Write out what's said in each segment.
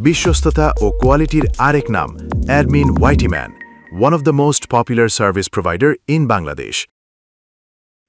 বিশ্বস্ততা ও কোয়ালিটির আরেক নাম admin ওয়াইটিম্যান, one of the most popular service provider in Bangladesh.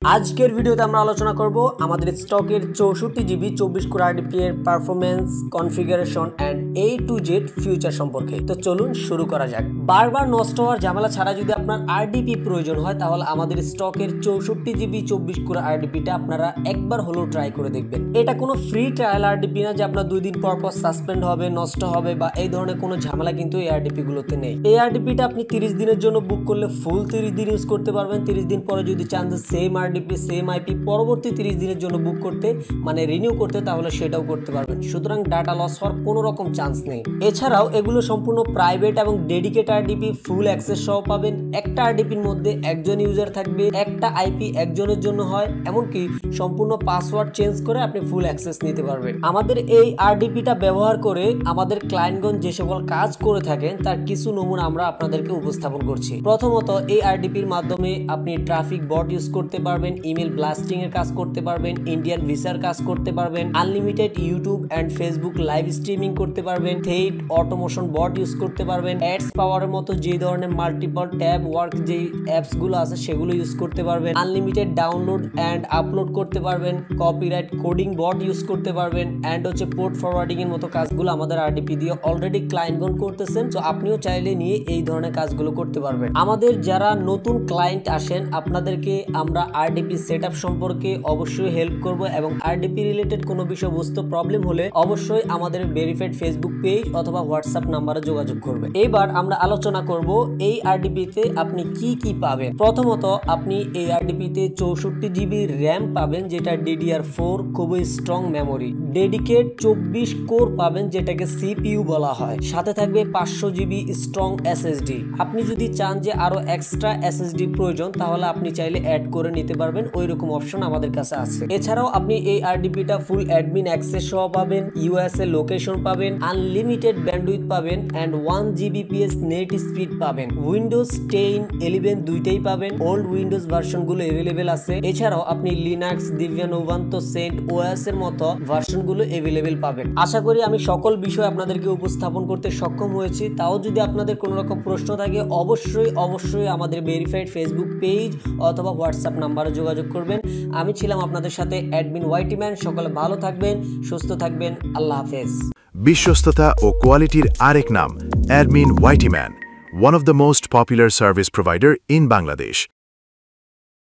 আজকের ভিডিওতে আমরা আলোচনা করব আমাদের স্টকের 64 জিবি 24 কোর আরডিপি এর performance, configuration and A to Z future সম্পর্কে। তো চলুন শুরু করা যাক। বারবার নষ্ট হওয়ার ঝামেলা ছাড়া যদি আপনার আরডিপি প্রয়োজন হয় তাহলে আমাদের স্টকের 64 জিবি 24 কোর আরডিপিটা আপনারা একবার হলেও ট্রাই করে দেখবেন। এটা কোনো ফ্রি ট্রায়াল আরডিপি না যে আপনার 2 দিন পর পর সাসপেন্ড হবে, নষ্ট হবে বা এই ধরনের কোনো ঝামেলা কিন্তু এই আরডিপি গুলোতে নেই। এই আরডিপিটা আপনি 30 দিনের জন্য বুক করলে ফুল 30 দিন ইউজ করতে পারবেন। 30 দিন পরে যদি চান যে সেম আরডিপি সেম আইপি পরবর্তী 30 দিনের জন্য বুক করতে মানে রিনিউ করতে, তাহলে সেটাও করতে পারবেন। সুতরাং ডাটা লস হওয়ার কোনো রকম চান্স নেই। এছাড়াও এগুলো সম্পূর্ণ প্রাইভেট এবং ডেডিকেট আরডিপি, ফুল অ্যাক্সেস সহ পাবেন। একটা আরডিপির মধ্যে একজন ইউজার থাকবে, একটা আইপি একজনের জন্য হয়, এমনকি সম্পূর্ণ পাসওয়ার্ড চেঞ্জ করে আপনি ফুল অ্যাক্সেস নিতে পারবেন। আমাদের এই আরডিপিটা ব্যবহার করে আমাদের ক্লায়েন্টগণ যে সকল কাজ করে থাকেন তার কিছু নমুনা আমরা আপনাদেরকে উপস্থাপন করছি। প্রথমত, এই আরডিপির মাধ্যমে আপনি ট্রাফিক বট ইউজ করতে পারবেন, ইমেল ব্লাস্টিং এর কাজ করতে পারবেন, ইন্ডিয়ান ভিসার কাজ করতে পারবেন, unlimited YouTube and Facebook live streaming করতে পারবেন, থেড অটোমেশন বট ইউজ করতে পারবেন, অ্যাডস পাওয়ারের মতো যে ধরনের মাল্টিপল ট্যাব ওয়ার্ক যে অ্যাপস গুলো আছে সেগুলো ইউজ করতে পারবেন, আনলিমিটেড ডাউনলোড এন্ড আপলোড করতে পারবেন, কপিরাইট কোডিং বট ইউজ করতে পারবেন এন্ড পোর্ট ফরওয়ার্ডিং এর মতো কাজগুলো আমাদের আরডিপি দিয়ে অলরেডি ক্লায়েন্টগণ করতেছেন। তো আপনিও চাইলে নিয়ে এই ধরনের কাজগুলো করতে পারবেন। আমাদের যারা নতুন ক্লায়েন্ট আসেন আপনাদেরকে আমরা আরডিপি সেটআপ সম্পর্কে অবশ্যই হেল্প করব এবং আরডিপি রিলেটেড কোনো বিষয়বস্তু প্রবলেম হলে অবশ্যই আমাদের ভেরিফাইড ফেসবুক পেজ অথবা হোয়াটসঅ্যাপ নাম্বারে যোগাযোগ করবেন। এবার আমরা আলোচনা করব এই আরডিপিতে আপনি কি কি পাবেন। প্রথমত, আপনি এই আরডিপিতে 64 জিবি র্যাম পাবেন, যেটা DDR4 খুবই স্ট্রং মেমোরি। ডেডিকেট 24 কোর পাবেন, যেটাকে সিপিইউ বলা হয়। সাথে থাকবে 500 জিবি স্ট্রং এসএসডি। আপনি যদি চান যে আরো এক্সট্রা এসএসডি প্রয়োজন তাহলে আপনি চাইলে অ্যাড করে নিতে পারবেন, ওইরকম অপশন আমাদের কাছে আছে। এছাড়াও আপনি এই আরডিপিটা ফুল অ্যাডমিন অ্যাক্সেস সহ পাবেন, ইউএসএ লোকেশন পাবেন, আনলিমিটেড ব্যান্ডউইথ পাবেন এন্ড 1 জিবিপিএস নেট স্পিড পাবেন। উইন্ডোজ 10, 11 দুইটাই পাবেন। ওল্ড উইন্ডোজ ভার্সন গুলো अवेलेबल আছে। এছাড়াও আপনি লিনাক্স, ডিবিয়ান, উবুন্টু, সেন্ট ওএস এর মতো ভার্সন গুলো अवेलेबल পাবেন। আশা করি আমি সকল বিষয় আপনাদেরকে উপস্থাপন করতে সক্ষম হয়েছি। তাও যদি আপনাদের কোনো রকম প্রশ্ন থাকে অবশ্যই আমাদের ভেরিফাইড ফেসবুক পেজ অথবা হোয়াটসঅ্যাপ নাম্বারে যোগাযোগ করবেন। আমি ছিলাম আপনাদের সাথে অ্যাডমিন ওয়াইটিম্যান। সকলে ভালো থাকবেন, সুস্থ থাকবেন। আল্লাহ হাফেজ। বিশ্বস্ততা ও কোয়ালিটির আরেক নাম admin ওয়াইটিম্যান, one of the most popular service provider in Bangladesh.